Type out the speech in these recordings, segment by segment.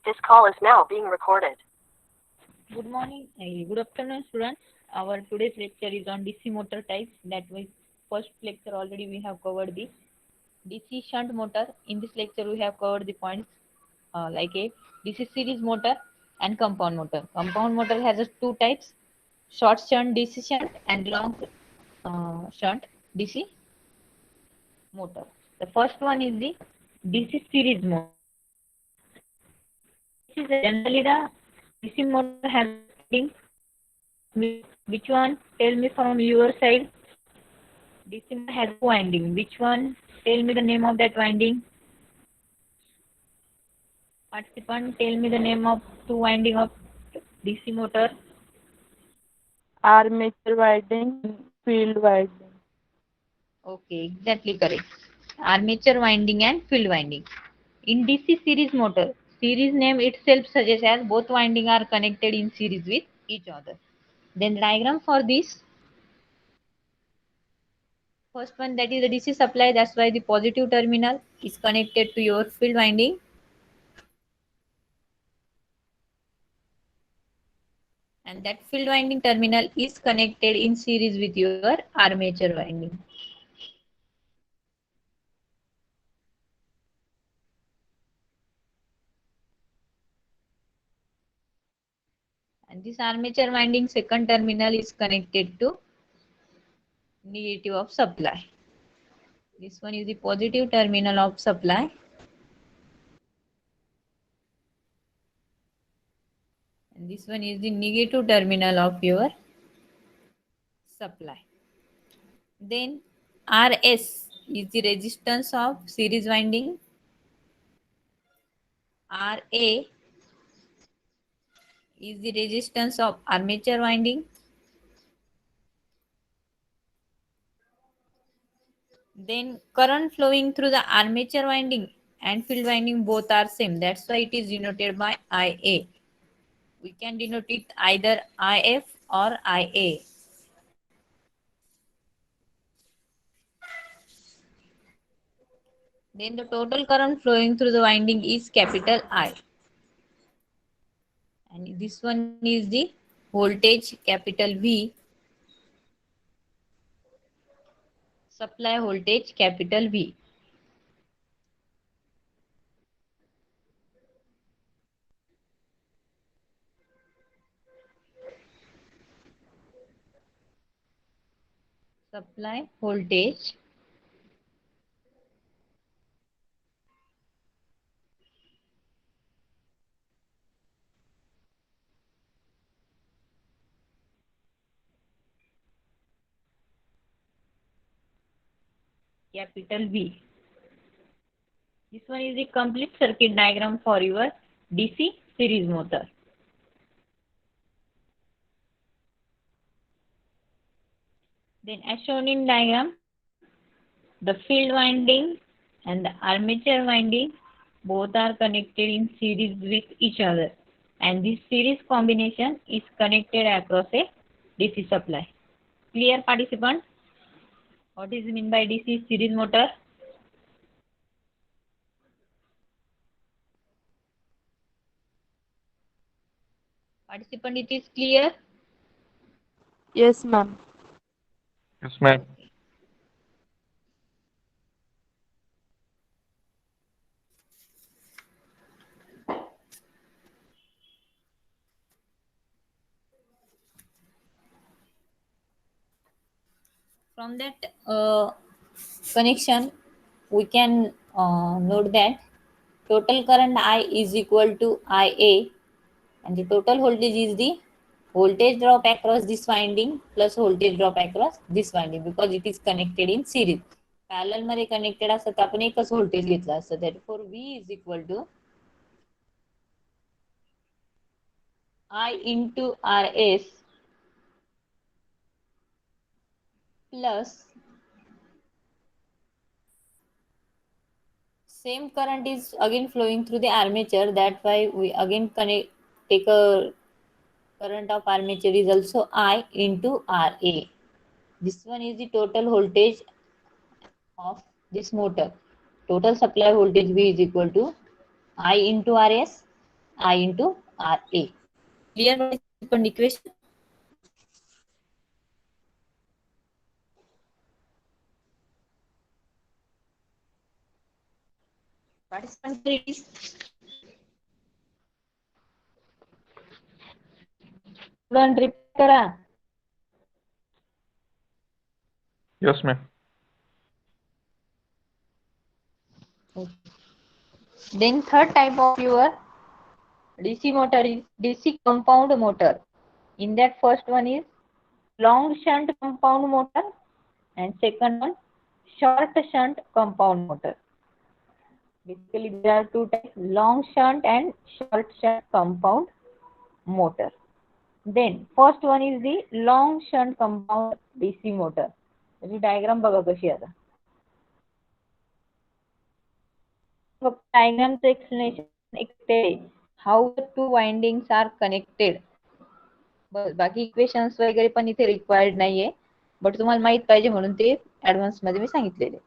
This call is now being recorded. Good morning, good afternoon, students. Our today's lecture is on DC motor types. That was first lecture already we have covered the DC shunt motor. In this lecture, we have covered the points like a DC series motor and compound motor. Compound motor has two types: short shunt DC shunt and long shunt DC motor. The first one is the DC series motor. This is generally the DC motor has winding. Which one? Tell me from your side. DC motor has two winding. Which one? Tell me the name of that winding. Participant, tell me the name of two winding of DC motor. Armature winding and field winding. Okay, exactly correct. Armature winding and field winding. In DC series motor, series name itself suggests as both winding are connected in series with each other. Then the diagram for this. First one, that is the DC supply. That's why the positive terminal is connected to your field winding. And that field winding terminal is connected in series with your armature winding. And this armature winding second terminal is connected to negative of supply. This one is the positive terminal of supply. And this one is the negative terminal of your supply. Then RS is the resistance of series winding. RA is the resistance of armature winding. Then current flowing through the armature winding and field winding both are same. That's why it is denoted by IA. We can denote it either IF or IA. Then the total current flowing through the winding is capital I. And this one is the voltage capital V. Supply voltage capital V. Supply voltage capital V. This one is the complete circuit diagram for your DC series motor. Then as shown in diagram, the field winding and the armature winding both are connected in series with each other. And this series combination is connected across a DC supply. Clear, participant? What is meant by DC series motor? Participant, it is clear? Yes, ma'am. Yes, ma'am. From that connection, we can note that total current I is equal to IA, and the total voltage is the voltage drop across this winding plus voltage drop across this winding, because it is connected in series. Parallel मध्ये connected असतं तर आपण एकच voltage घेतला असतं. therefore V is equal to I into RS plus same current is again flowing through the armature. That's why we again take a current of armature is also I into RA. This one is the total voltage of this motor. Total supply voltage V is equal to I into RS, I into RA. Clear what is the second equation? Participants, it is. Student repeat करा. Yes, ma'am. Then third type of your DC motor is DC compound motor. In that first one is long shunt compound motor and second one short shunt compound motor. Basically there are two types, long shunt and short shunt compound motor. Then first one is the long shunt compound DC motor. त्याची diagram बघा कशी आता. डायग्रामचं explanation how the two windings are connected. बस बाकी equations वगैरे पण इथे required नाहीये, बट तुम्हाला माहित पाहिजे म्हणून ते ऍडव्हान्स मध्ये मी सांगितलेले.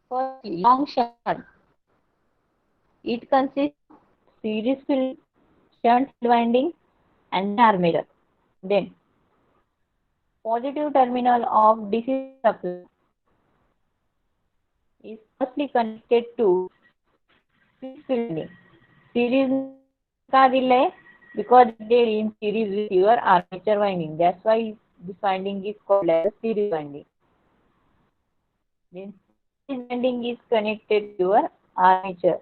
Firstly, long shunt. It consists series field, shunt winding and armature. Then positive terminal of DC supply is firstly connected to series field. Series का दिलंय? Because they are in series with your armature winding. That's why this winding is called as series winding. Then series winding is connected to your armature.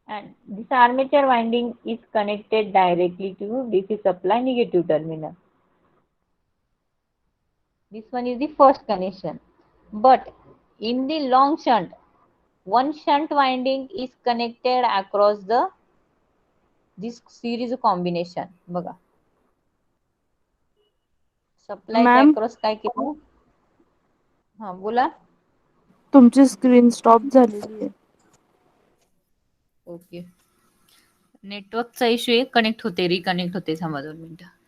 And this armature winding is connected directly to DC supply negative terminal. This one is the first connection. But in the long shunt, one shunt winding is connected across this series combination. बघा. Supply Ma'am? across काय केलं? हा बोला. तुमची screen stop झालेली आहे. Okay. नेटवर्कचा issue आहे, कनेक्ट होते रिकनेक्ट होते. थांबा 2 मिनिटं.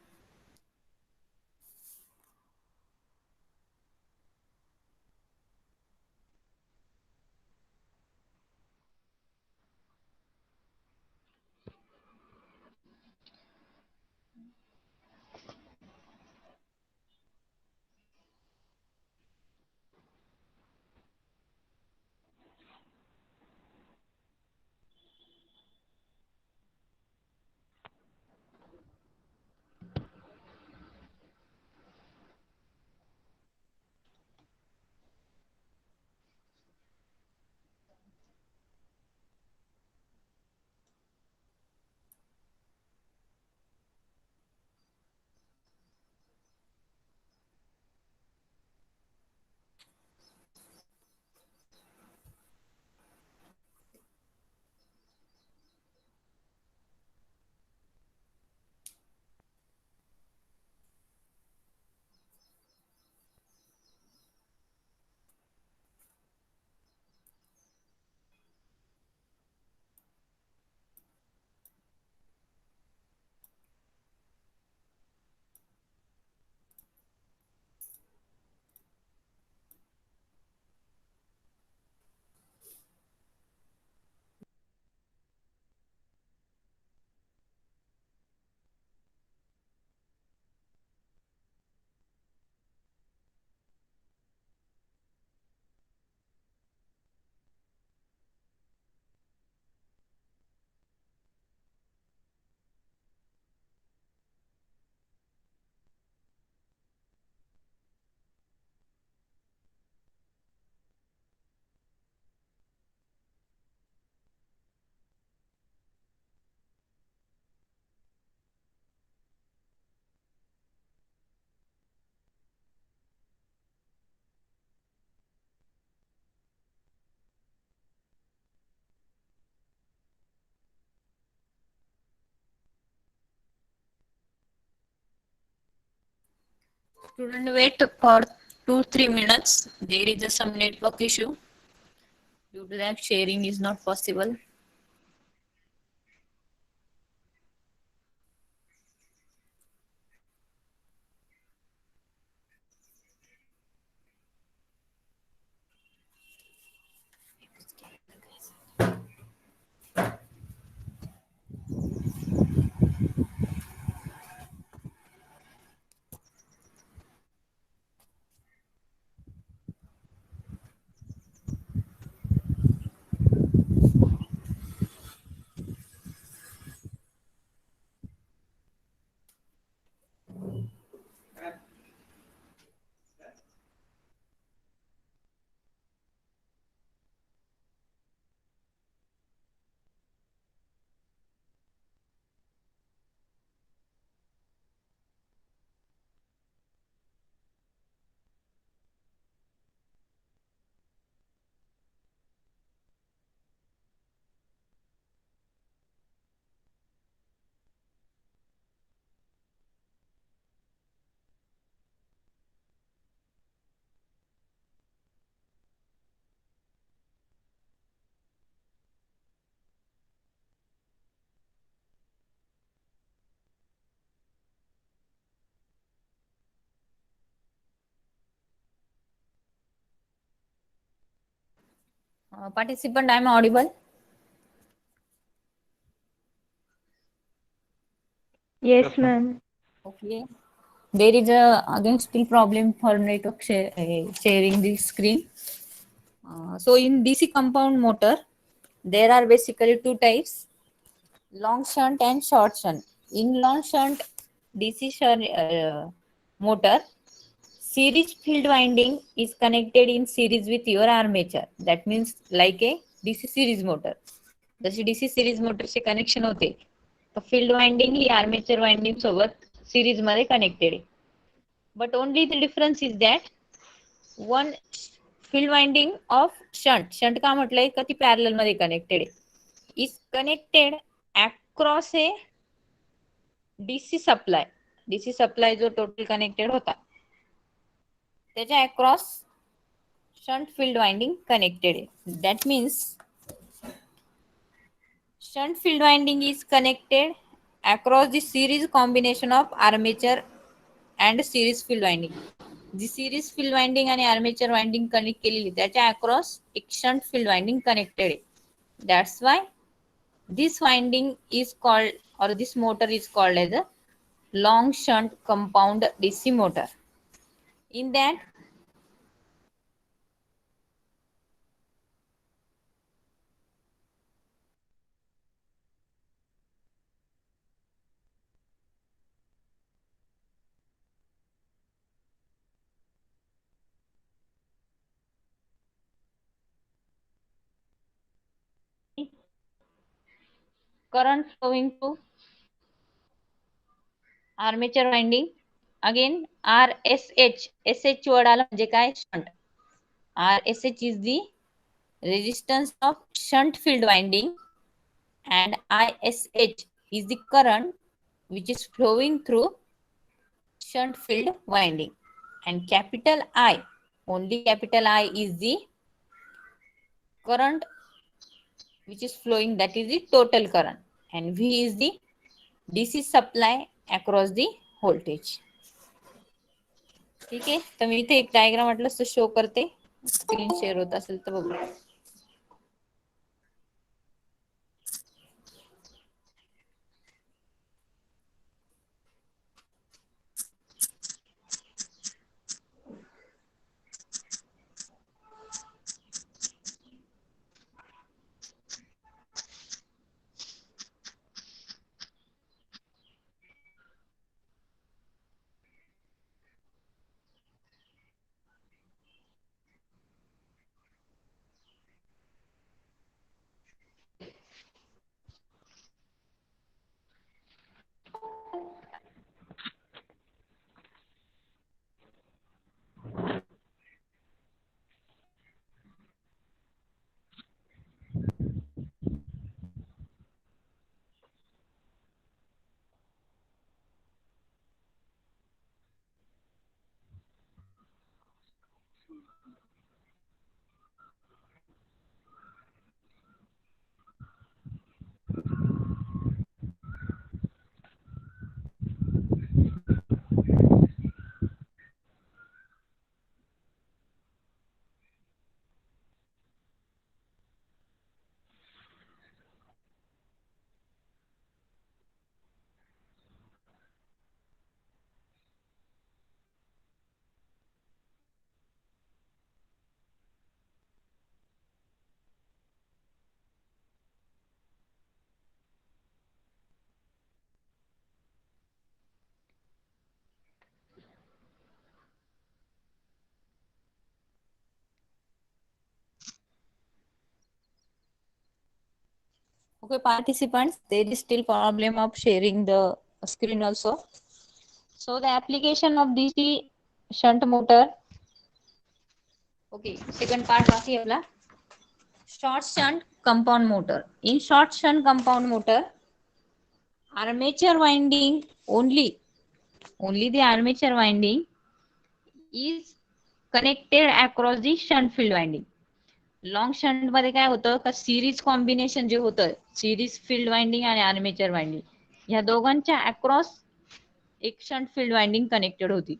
Student, wait for 2-3 minutes. There is some network issue. Due to that, sharing is not possible. Participant, I am audible. Yes, Yes, ma'am. ma'am. Okay. There is a again still problem for network sharing the screen. So in DC compound motor, there are basically two types: long shunt and short shunt. In long shunt DC motor, series field winding is connected in series with your armature. That means like a DC series motor. जशी DC series मोटरचे connection होते, तर field winding ही armature winding सोबत series मध्ये connected आहे. But only the difference is that one field winding of shunt का म्हटलंय का ती पॅरलल मध्ये कनेक्टेड आहे, is connected across a DC supply जो टोटल कनेक्टेड होता त्याच्या across shunt field winding connected आहे. That means shunt field winding is connected across the series combination of armature and series field winding. जी series field winding आणि armature winding connect केलेली त्याच्या across एक shunt field winding connected आहे. That's why this winding is called, or this motor is called as a long shunt compound DC motor. In that current flowing through armature winding. Again RSH, SH word आला म्हणजे काय, shunt. RSH is the resistance of shunt field winding and ISH is the current which is flowing through shunt field winding. And capital I, only capital I is the current which is flowing, that is the total current, and V is the DC supply across the voltage. ठीक आहे. तर मी इथे एक diagram म्हटलं तर show करते, screen share होत असेल तर बघू. Okay, participants, there is still problem of sharing the screen also. So the application of DC shunt motor. Okay, second part बाकी आपला. Short shunt compound motor. In short shunt compound motor, armature winding only the armature winding is connected across the shunt field winding. Long shunt मध्ये काय होतं का series combination जे होतं, series field winding आणि armature winding ह्या दोघांच्या across एक shunt field winding connected होती.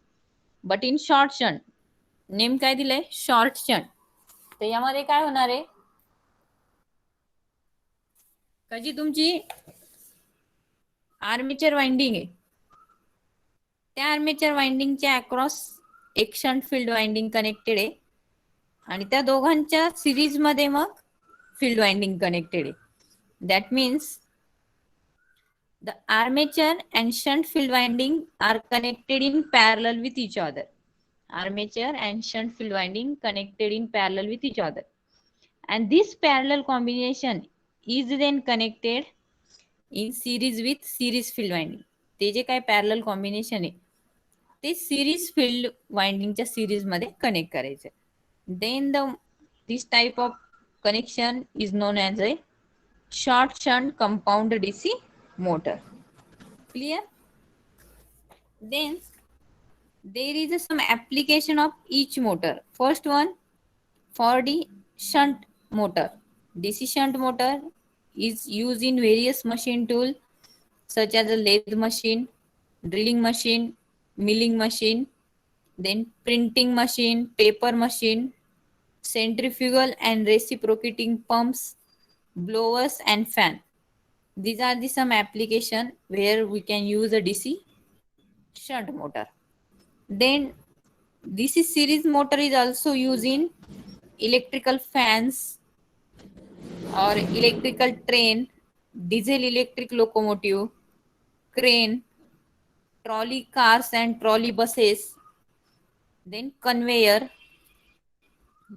But in short shunt, name काय दिलंय, शॉर्ट शंट, तर यामध्ये काय होणार आहे, कशी तुमची आर्मेचर वाइंडिंग आहे, त्या आर्मेचर वाइंडिंगच्या अक्रॉस एक शंट फील्ड वाइंडिंग कनेक्टेड आहे आणि त्या दोघांच्या सिरीज मध्ये मग फील्ड वाइंडिंग कनेक्टेड आहे. That means the armature and shunt field winding are connected in parallel with each other. Armature and shunt field winding connected in parallel with each other, and this parallel combination is then connected in series with series field winding. ते जे काय parallel combination आहे ते series field वाइंडिंगच्या series मध्ये connect करायचे. Then this type of connection is known as a short shunt compound DC motor. Clear? Then there is some application of each motor. First one, for the shunt motor, DC shunt motor is used in various machine tools such as a lathe machine, drilling machine, milling machine, then printing machine, paper machine, centrifugal and reciprocating pumps, blowers and fan. These are the some application where we can use a DC shunt motor. Then DC series motor is also used in electrical fans or electrical train, diesel electric locomotive, crane, trolley cars and trolley buses, then conveyor.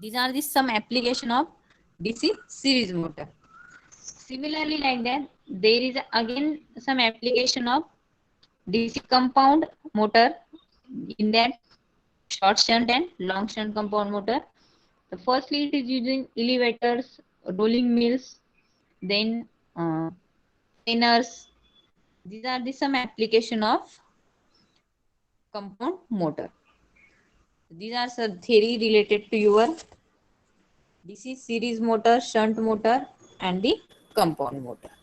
These are the some application of DC series motor. Similarly, like that, there is again some application of DC compound motor. In that, short shunt and long shunt compound motor. The firstly, it is using elevators, rolling mills, then trainers. These are the some application of compound motor. These are some theory related to your DC series motor, shunt motor, and the compound motor.